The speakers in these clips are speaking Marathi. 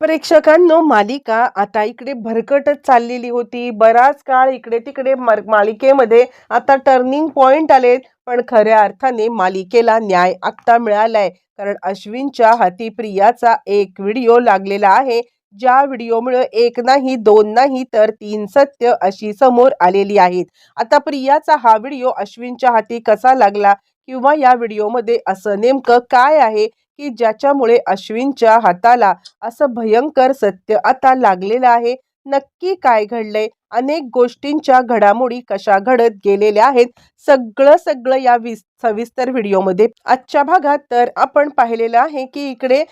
प्रेक्षकांनो, मालिका आता इकडे भरकटत चाललेली होती. बराच काळ इकडे-तिकडे मालिकेमध्ये आता टर्निंग पॉइंट आलेत. पण खऱ्या अर्थाने मालिकेला न्याय आत्ता मिळालाय. कारण अश्विनच्या हाती प्रियाचा एक व्हिडिओ लागलेला आहे. ज्या व्हिडिओमुळे एक नाही, दोन नाही, तर 3 सत्य अशी समोर आलेली आहेत. आता प्रियाचा हा व्हिडिओ अश्विनच्या हाती कसा लागला किंवा या व्हिडिओमध्ये असं नेमकं काय आहे की ज्याच्यामुळे अश्विनच्या हाताला असं भयंकर सत्य आता लागलेलं आहे. नक्की काय घडलंय? अनेक गोष्टींच्या घडामोडी कशा घडत गेलेल्या आहेत, सगळं या सविस्तर व्हिडिओमध्ये आजच्या भागात तर आपण पाहिलेलं आहे की इकडे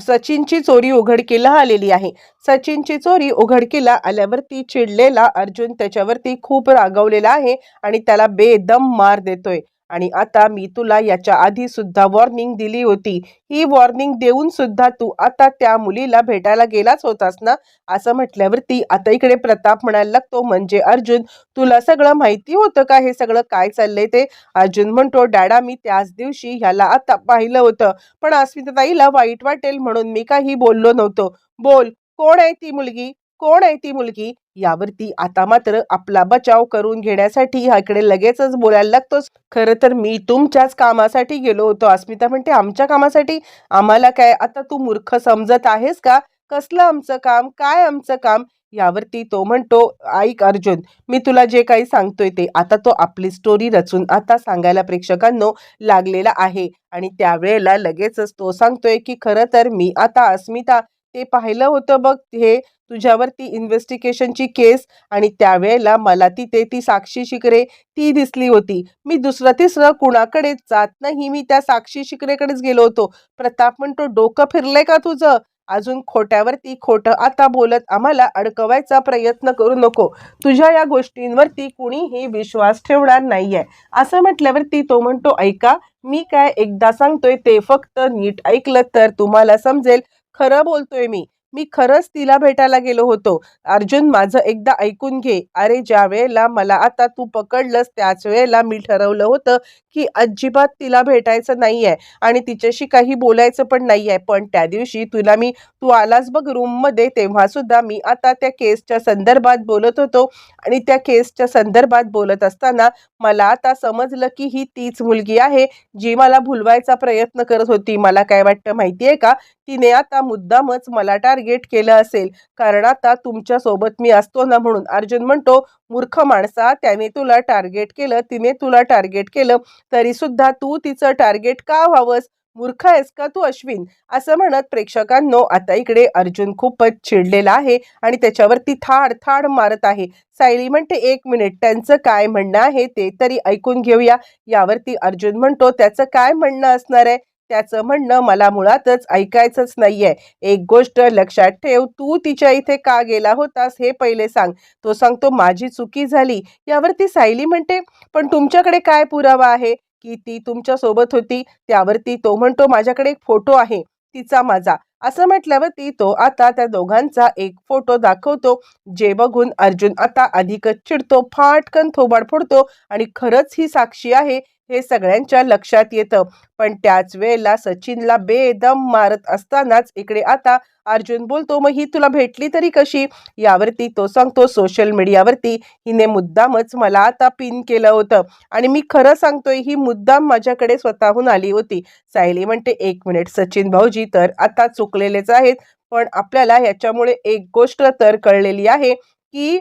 सचिनची चोरी उघडकीला आलेली आहे. सचिनची चोरी उघडकीला आल्यावरती चिडलेला अर्जुन त्याच्यावरती खूप रागावलेला आहे आणि त्याला बेदम मार देतोय. आणि आता मी तुला याच्या आधी सुद्धा वॉर्निंग दिली होती. ही वॉर्निंग देऊन सुद्धा तू आता त्या मुलीला भेटायला गेलाच होतास ना, असं म्हटल्यावरती आता इकडे प्रताप म्हणायला लागतो, म्हणजे अर्जुन, तुला सगळं माहिती होतं का हे सगळं काय चाललंय ते? अर्जुन म्हणतो, डॅडा, मी त्याच दिवशी ह्याला आता पाहिलं होतं, पण अस्मिताताईला वाईट वाटेल म्हणून मी काही बोललो नव्हतो. बोल, कोण आहे ती मुलगी? कोण आहे ती मुलगी? यावरती आता मात्र आपला बचाव करून घेण्यासाठी इकडे लगेचच बोलायला लागतोस. खरं तर मी तुमच्याच कामासाठी गेलो होतो. अस्मिता म्हणते, आमच्या कामासाठी? आम्हाला काय आता तू मूर्ख समजत आहेस का? कसलं आमचं काम? काय आमचं काम? यावरती तो म्हणतो, ऐक अर्जुन, मी तुला जे काही सांगतोय ते आता तो आपली स्टोरी रचून आता सांगायला प्रेक्षकांनो लागलेला आहे. आणि त्यावेळेला लगेचच तो सांगतोय की खरं तर मी आता अस्मिता ते पाहिलं होतं बघ, हे तुझ्यावरती इन्व्हेस्टिगेशनची केस, आणि त्यावेळेला मला तिथे ती साक्षी शिकरे ती दिसली होती. मी दुसरं तिसरं कुणाकडे जात नाही, मी त्या साक्षी शिकरेकडेच गेलो होतो. प्रताप म्हणतो, डोकं फिरलंय का तुझं? अजून खोट्यावरती खोटं आता बोलत आम्हाला अडकवायचा प्रयत्न करू नको. तुझ्या या गोष्टींवरती कुणीही विश्वास ठेवणार नाहीये. असं म्हटल्यावरती तो म्हणतो, ऐका, मी काय एकदा सांगतोय ते फक्त नीट ऐकलं तर तुम्हाला समजेल. खरं बोलतोय मी. मी खरंच तिला भेटायला गेलो होतो. अर्जुन, माझं एकदा ऐकून घे. अरे, ज्या वेळेला मला आता तू पकडलंस त्याच वेळेला मी ठरवलं होतं की अजिबात तिला भेटायचं नाहीये आणि तिच्याशी काही बोलायचं पण नाहीये. पण त्या दिवशी तू आलास बघ रूममध्ये, तेव्हा सुद्धा मी आता त्या केसच्या संदर्भात बोलत होतो. आणि त्या केसच्या संदर्भात बोलत असताना मला आता समजलं की ही तीच मुलगी आहे जी मला भुलवायचा प्रयत्न करत होती. मला काय वाटतं माहितीये का? तिने आता मुद्दामच मला टार्गेट केलं असेल, कारण आता तुमच्या सोबत मी असतो ना म्हणून. अर्जुन म्हणतो, मूर्ख माणसा, त्याने तुला टार्गेट केलं, तिने तुला टार्गेट केलं, तरी सुद्धा तू तिचं टार्गेट का व्हावंस? मूर्ख आहेस का तू अश्विन? असं म्हणत प्रेक्षकांनो आता इकडे अर्जुन खूपच चिडलेला आहे आणि त्याच्यावरती थाड थाड मारत आहे. सायली म्हणते, 1 मिनिट, त्यांचं काय म्हणणं आहे ते तरी ऐकून घेऊया. यावरती अर्जुन म्हणतो, त्याचं काय म्हणणं असणार आहे? त्याचं म्हणणं मला मुळातच ऐकायचंच नाहीये. एक गोष्ट लक्षात ठेव, तू तिच्या इथे का गेला होतास हे पहिले सांग. तो सांगतो, माझी चुकी झाली. यावरती सायली म्हणते, पण तुमच्याकडे काय पुरावा आहे की ती तुमच्या सोबत होती? त्यावरती तो म्हणतो, माझ्याकडे एक फोटो आहे, तिचा माझा. असं म्हटल्यावरती तो आता त्या दोघांचा एक फोटो दाखवतो, जे बघून अर्जुन आता अधिकच चिडतो, फाटकन थोबाड फोडतो आणि खरंच ही साक्षी आहे हे सगळ्यांच्या लक्षात येतं. पण त्याच वेळेला सचिनला बेदम मारत असतानाच इकडे आता अर्जुन बोलतो, मग ही तुला भेटली तरी कशी? यावरती तो सांगतो, सोशल मीडियावरती हिने मुद्दामच मला आता पिन केलं होतं आणि मी खरं सांगतोय, ही मुद्दाम माझ्याकडे स्वतःहून आली होती. सायली म्हणते, 1 मिनिट सचिन भाऊजी तर आता चुकलेलेच आहेत, पण आपल्याला ह्याच्यामुळे एक गोष्ट तर कळलेली आहे की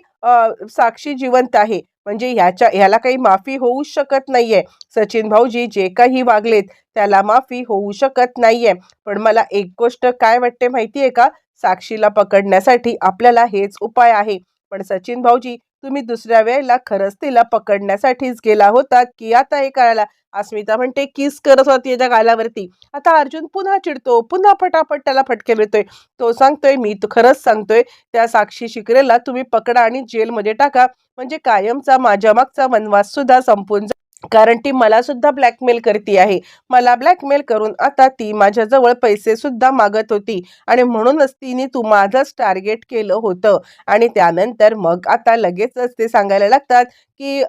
साक्षी जिवंत आहे, म्हणजे ह्याला काही माफी होऊ शकत नाहीये. सचिन भाऊजी जे काही वागलेत त्याला माफी होऊ शकत नाहीये. पण मला एक गोष्ट काय वाटते माहितीये का? साक्षीला पकडण्यासाठी आपल्याला हेच उपाय आहे. पण सचिन भाऊजी, तुम्ही दुसऱ्या वेळेला खरंच तिला पकडण्यासाठीच गेला होतात की आता हे करायला? अस्मिता म्हणते, किस करत होती त्याच्या गालावरती. आता अर्जुन पुन्हा चिडतो, पुन्हा फटाफट त्याला फटके देतोय. तो सांगतोय, मी खरंच सांगतोय, त्या साक्षी शिकरेला तुम्ही पकडा आणि जेलमध्ये टाका, म्हणजे कायमचा माझ्या मागचा वनवास सुद्धा संपून जाईल. कारण ती मला सुद्धा ब्लॅकमेल करती आहे. मला ब्लॅकमेल करून आता ती माझ्याजवळ पैसे सुद्धा मागत होती आणि म्हणूनच तिने तू माझंच टार्गेट केलं होतं. आणि त्यानंतर मग आता लगेचच ते सांगायला लागतात की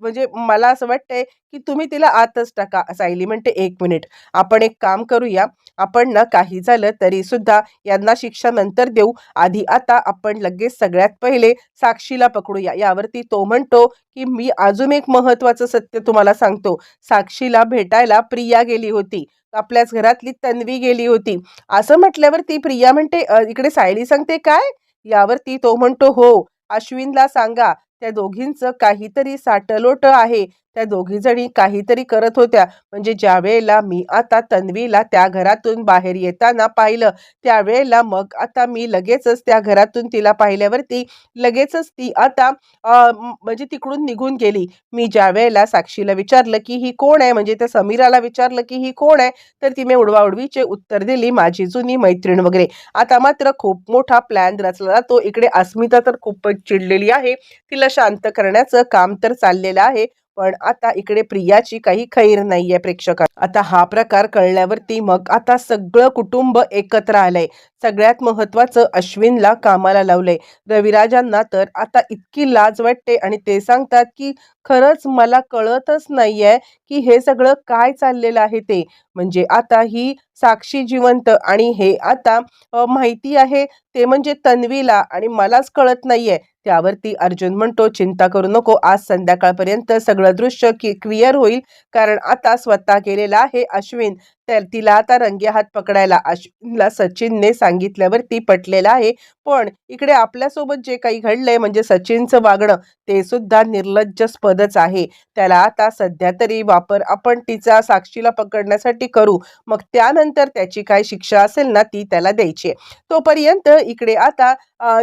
म्हणजे मला असं वाटतंय, की तुम्ही तिला आतच टाका. सायली म्हणते, "1 मिनिट, आपण एक काम करूया. आपण ना काही झालं तरी सुद्धा यांना शिक्षा नंतर देऊ. आधी आता आपण लगेच सगळ्यात पहिले साक्षीला पकडूया." यावरती तो म्हणतो, की "मी अजून एक महत्त्वाचं सत्य तुम्हाला सांगतो. साक्षीला भेटायला प्रिया गेली होती. आपल्याच घरातली तन्वी गेली होती." असं म्हटल्यावरती प्रिया म्हणते, इकडे सायली सांगते, "काय?" यावरती तो म्हणतो, "हो, अश्विनला सांगा त्या दोघींचं काहीतरी साटलोटं आहे. त्या दोघी जणी काहीतरी करत होत्या. म्हणजे ज्यावेळेला मी आता तन्वीला त्या घरातून बाहेर येताना पाहिलं, त्यावेळेला मग आता मी लगेचच त्या घरातून तिला पाहिल्यावरती लगेचच ती आता म्हणजे तिकडून निघून गेली. मी ज्यावेळेला साक्षीला विचारलं, की "ही कोण आहे?" म्हणजे त्या समीराला विचारलं, की "ही कोण आहे?" तर तिने उडवाउडवीचे उत्तर दिली, "माझी जुनी मैत्रीण" वगैरे. आता मात्र खूप मोठा प्लॅन रचला जातो. इकडे अस्मिता तर खूपच चिडलेली आहे. तिला शांत करण्याचं काम तर चाललेलं आहे. पण आता इकडे प्रियाची काही खैर नाहीये प्रेक्षकांना. आता हा प्रकार कळल्यावरती मग आता सगळं कुटुंब एकत्र आलंय. सगळ्यात महत्त्वाचं अश्विनला कामाला लावलंय. रविराजांना तर आता इतकी लाज वाटते आणि ते सांगतात, की "खरंच मला कळतच नाहीये, की हे सगळं काय चाललेलं आहे ते. म्हणजे आता ही साक्षी जिवंत आणि हे आता माहिती आहे ते म्हणजे तन्वीला आणि मलाच कळत नाहीये." त्यावरती अर्जुन म्हणतो, "चिंता करू नको. आज संध्याकाळपर्यंत सगळं दृश्य क्लिअर होईल. कारण आता स्वतः गेलेला आहे अश्विन. तर तिला आता रंगेहात पकडायला." अश्विनला सचिनने सांगितल्यावरती पटलेलं आहे. पण इकडे आपल्यासोबत जे काही घडलंय म्हणजे सचिनचं वागणं ते सुद्धा निर्लज्जस्पदच आहे. त्याला आता सध्या तरी वापर आपण तिचा साक्षीला पकडण्यासाठी करू. मग त्यानंतर त्याची काय शिक्षा असेल ना ती त्याला द्यायची आहे. तोपर्यंत इकडे आता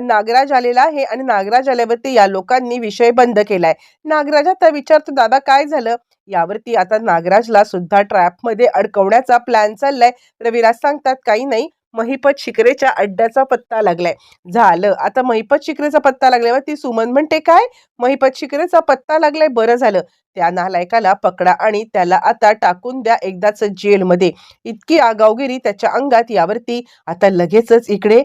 नागराज आलेला आहे आणि नागराज आल्यावरती या लोकांनी विषय बंद केलाय. नागराज आता विचारतो, "दादा काय झालं?" यावरती आता नागराजला सुद्धा ट्रॅपमध्ये अडकवण्याचा प्लॅन चाललाय. रविराज सांगतात, "काही नाही, महिपत शिकरेच्या अड्ड्याचा पत्ता लागलाय." झालं. आता महिपत शिकरेचा पत्ता लागल्यावरती सुमन म्हणते, "काय? महिपत शिकरेचा पत्ता लागलाय? बरं झालं. त्या नालायकाला पकडा आणि त्याला आता टाकून द्या एकदाच जेलमध्ये." इतकी आगाऊगिरी त्याच्या अंगात. यावरती आता लगेचच इकडे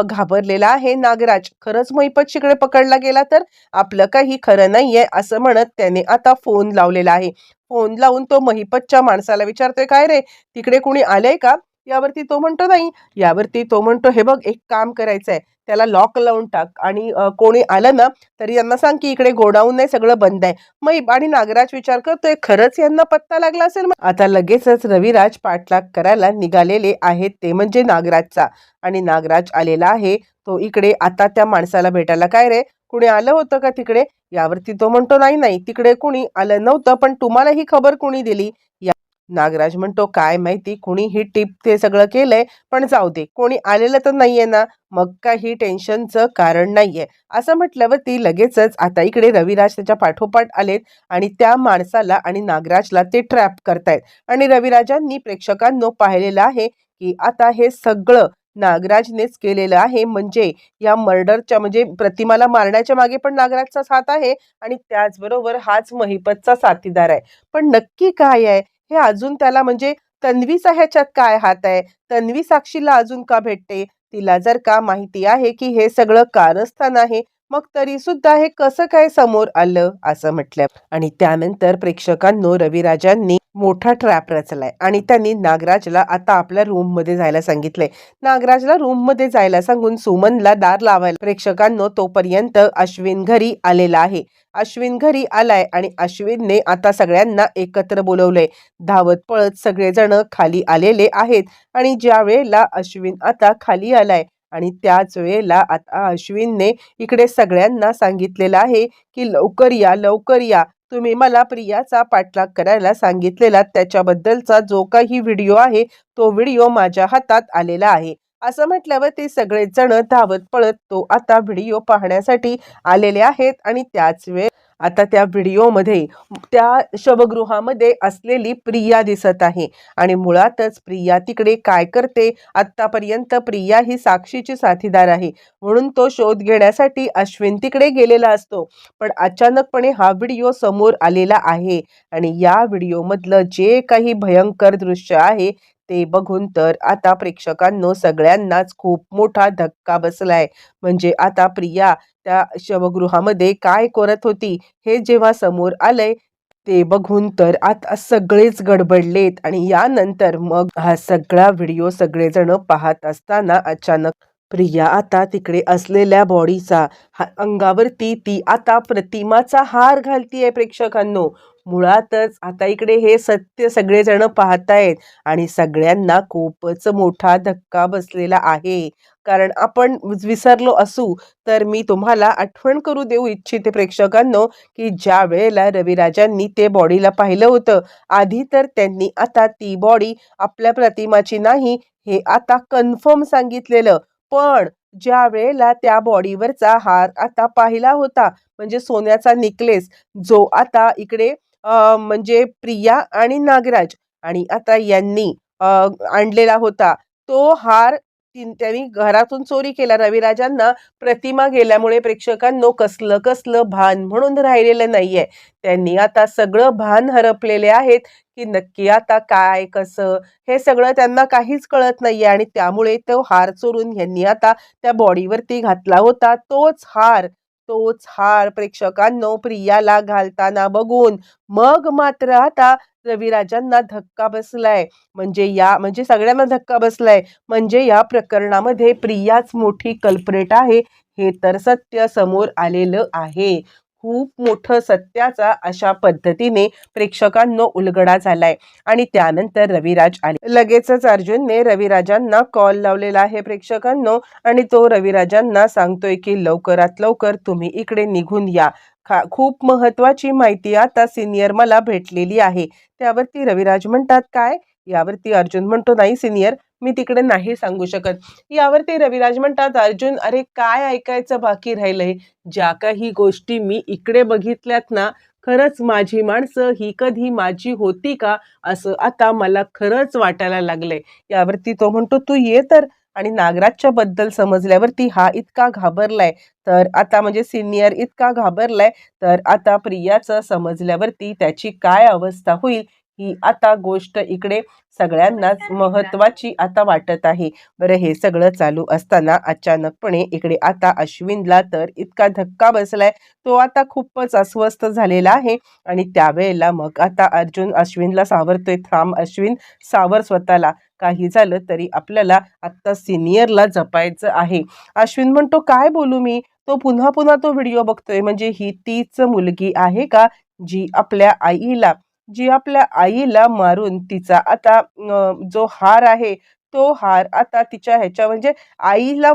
घाबरलेला आहे नागराज. खरंच महिपत शिकडे पकडला गेला तर आपलं काही खरं नाहीये असं म्हणत त्याने आता फोन लावलेला आहे. फोन लावून तो महिपतच्या माणसाला विचारतोय, "काय रे, तिकडे कुणी आलंय का?" यावरती तो म्हणतो, "नाही." यावरती तो म्हणतो, "हे बघ, एक काम करायचंय, त्याला लॉक लावून टाक आणि कोणी आलं ना तरी यांना सांग की इकडे गोडाऊन नाही, सगळं बंद आहे." मग आणि नागराज विचार करतोय, खरंच यांना पत्ता लागला असेल. आता लगेचच रविराज पाठलाग करायला निघालेले आहेत ते म्हणजे नागराजचा. आणि नागराज आलेला आहे. तो इकडे आता त्या माणसाला भेटायला, "काय रे, कुणी आलं होतं का तिकडे?" यावरती तो म्हणतो, "नाही, नाही, तिकडे कुणी आलं नव्हतं, पण तुम्हाला ही खबर कुणी दिली?" नागराज म्हणतो, "काय माहिती कुणी ही टिप ते सगळं केलंय, पण जाऊ दे. कोणी आलेलं तर नाहीये ना, मग काही टेन्शनचं कारण नाहीये." असं म्हटल्यावरती लगेचच आता इकडे रविराज त्याच्या पाठोपाठ आलेत आणि त्या माणसाला आणि नागराजला ते ट्रॅप करतायत. आणि रविराजांनी प्रेक्षकांनो पाहिलेलं आहे, की आता हे सगळं नागराजनेच केलेलं आहे. म्हणजे या मर्डरच्या म्हणजे प्रतिमाला मारण्याच्या मागे पण नागराजचाच हात आहे आणि त्याचबरोबर हाच महिपतचा साथीदार आहे. पण नक्की काय आहे? हे अजून त्याला म्हणजे तन्वीचा ह्याच्यात काय हात आहे? तन्वी साक्षीला अजून का भेटते? तिला जर का माहिती आहे, की हे सगळं कारस्थान आहे, मग तरी सुद्धा हे कसं काय समोर आलं? असं म्हटलं. आणि त्यानंतर प्रेक्षकांनो रविराजांनी मोठा ट्रॅप रचलाय आणि त्यांनी नागराजला आता आपल्या रूममध्ये जायला सांगितलंय. नागराजला रूममध्ये जायला सांगून सुमनला दार लावायला. प्रेक्षकांनो तोपर्यंत अश्विन घरी आलेला आहे. अश्विन घरी आलाय आणि अश्विनने आता सगळ्यांना एकत्र बोलवलंय. धावत पळत सगळेजण खाली आलेले आहेत आणि ज्या वेळेला अश्विन आता खाली आलाय आणि त्याच वेळेला आता अश्विनने इकडे सगळ्यांना सांगितलेलं आहे, की "लवकर या, लवकर या. तुम्ही मला प्रियाचा पाठलाग करायला सांगितलेला त्याच्याबद्दलचा जो काही व्हिडिओ आहे, तो व्हिडिओ माझ्या हातात आलेला आहे." असं म्हटल्यावर ते सगळेच जण धावत पळत तो आता व्हिडिओ पाहण्यासाठी आलेले आहेत. आणि त्याच वेळ आता त्या व्हिडिओमध्ये त्या शवगृहामध्ये असलेली प्रिया दिसत आहे आणि मुळातच प्रिया तिकडे काय करते? आत्तापर्यंत प्रिया ही साक्षीची साथीदार आहे म्हणून तो शोध घेण्यासाठी अश्विन तिकडे गेलेला असतो. पण अचानकपणे हा व्हिडिओ समोर आलेला आहे आणि या व्हिडिओमधलं जे काही भयंकर दृश्य आहे ते बघून तर आता प्रेक्षकांनो सगळ्यांनाच खूप मोठा धक्का बसलाय. म्हणजे आता प्रिया त्या शवगृहामध्ये काय करत होती हे जेव्हा समोर आलंय ते बघून तर आता सगळेच गडबडलेत आणि यानंतर मग हा सगळा व्हिडिओ सगळेजण पाहत असताना अचानक प्रिया आता तिकडे असलेल्या बॉडीचा अंगावरती ती आता प्रतिमाचा हार घालतीये प्रेक्षकांनो. मुळातच आता इकडे हे सत्य सगळेजण पाहतायत आणि सगळ्यांना खूपच मोठा धक्का बसलेला आहे. कारण आपण विसरलो असू तर मी तुम्हाला आठवण करू देऊ इच्छिते प्रेक्षकांनो, की ज्या वेळेला रविराजांनी ते बॉडीला पाहिलं होतं, आधी तर त्यांनी आता ती बॉडी आपल्या प्रतिमाची नाही हे आता कन्फर्म सांगितलेलं. पण ज्या वेळेला त्या बॉडीवरचा हार आता पाहिला होता, म्हणजे सोन्याचा नेकलेस, जो आता इकडे म्हणजे प्रिया आणि नागराज आणि आता यांनी आणलेला होता. तो हार त्यांनी घरातून चोरी केला. रविराजांना प्रतिमा गेल्यामुळे प्रेक्षकांनो कसलं कसलं भान म्हणून राहिलेलं नाहीये. त्यांनी आता सगळं भान हरपलेले आहेत, की नक्की आता काय, कसं हे सगळं त्यांना काहीच कळत नाहीये आणि त्यामुळे तो हार चोरून यांनी आता त्या बॉडीवरती घातला होता. तोच हार प्रेक्षकांनो प्रियाला घालताना बघून मग मात्र आता रविराजांना धक्का बसलाय. म्हणजे सगळ्यांना धक्का बसलाय. म्हणजे या प्रकरणामध्ये प्रियाच मोठी कल्प्रेट आहे, हे तर सत्य समोर आलेलं आहे. खूप मोठं सत्याचा अशा पद्धतीने प्रेक्षकांनो उलगडा झालाय आणि त्यानंतर रविराज आले. लगेचच अर्जुनने रविराजांना कॉल लावलेला आहे प्रेक्षकांनो आणि तो रविराजांना सांगतोय की लवकरात लवकर तुम्ही इकडे निघून या. खूप महत्वाची माहिती आता सिनियर मला भेटलेली आहे. त्यावरती रविराज म्हणतात काय? यावरती अर्जुन म्हणतो नाही सिनियर, मी तिकडे नाही सांगू शकत. यावरती रविराज म्हणतात अर्जुन अरे काय ऐकायचं बाकी राहिलंय? ज्या काही गोष्टी मी इकडे बघितल्यात ना, खरंच माझी माणसं ही कधी माझी होती का असं आता मला खरंच वाटायला लागलंय. यावरती तो म्हणतो तू ये तर. आणि नागराजच्या बद्दल समजल्यावरती हा इतका घाबरलाय, तर आता म्हणजे सिनियर इतका घाबरलाय, तर आता प्रियाचं समजल्यावरती त्याची काय अवस्था होईल ही आता गोष्ट इकडे सगळ्यांनाच महत्वाची आता वाटत आहे. बरं हे सगळं चालू असताना अचानकपणे इकडे आता अश्विनला तर इतका धक्का बसलाय, तो आता खूपच अस्वस्थ झालेला आहे आणि त्यावेळेला मग आता अर्जुन अश्विनला सावरतोय, थांब अश्विन, सावर स्वतःला. काही झालं तरी आपल्याला आत्ता सिनियरला जपायचं आहे. अश्विन म्हणतो काय बोलू मी? तो पुन्हा पुन्हा तो व्हिडिओ बघतोय. म्हणजे ही तीच मुलगी आहे का जी आपल्या आईला जी आपल्या आईला मारून तिचा आता जो हार आहे तो हार आता तिच्या ह्याच्या म्हणजे आईला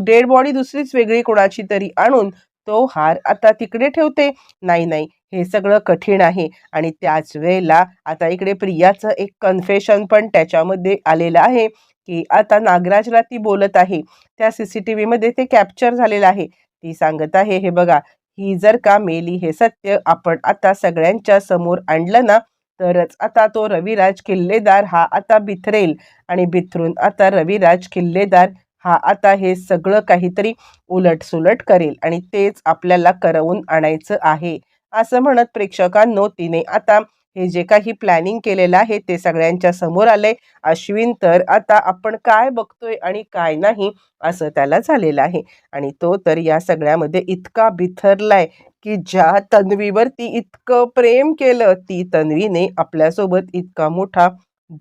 डेड बॉडी दुसरीच वेगळी कोणाची तरी आणून तो हार आता तिकडे ठेवते. नाही नाही, हे सगळं कठीण आहे. आणि त्याच वेळेला आता इकडे प्रियाचं एक कन्फेशन पण त्याच्यामध्ये आलेलं आहे, की आता नागराजला ती बोलत आहे. त्या CCTV मध्ये ते कॅप्चर झालेलं आहे. ती सांगत आहे हे बघा, ही जर का मेली हे सत्य आपण आता सगळ्यांच्या समोर आणलं ना, तरच आता तो रविराज किल्लेदार हा आता बिथरेल आणि बिथरून आता रविराज किल्लेदार हा आता हे सगळं काहीतरी उलटसुलट करेल आणि तेच आपल्याला करवून आणायचं आहे. असं म्हणत प्रेक्षकांनो तिने आता हे जे काही प्लॅनिंग केलेलं आहे ते सगळ्यांच्या समोर आलंय. अश्विन तर आता आपण काय बघतोय आणि काय नाही असं त्याला झालेलं आहे आणि तो तर या सगळ्यामध्ये इतका बिथरलाय, की ज्या तन्वीवरती इतकं प्रेम केलं, ती तन्वीने आपल्यासोबत इतका मोठा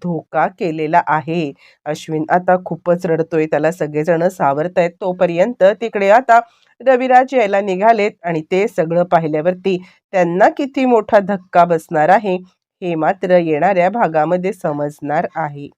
धोका केलेला आहे. अश्विन आता खूपच रडतोय, त्याला सगळेजण सावरतायत. तोपर्यंत तिकडे आता रविराज यायला निघालेत आणि ते सगळं पाहिल्यावरती त्यांना किती मोठा धक्का बसणार आहे हे मात्र येणाऱ्या भागामध्ये समजणार आहे.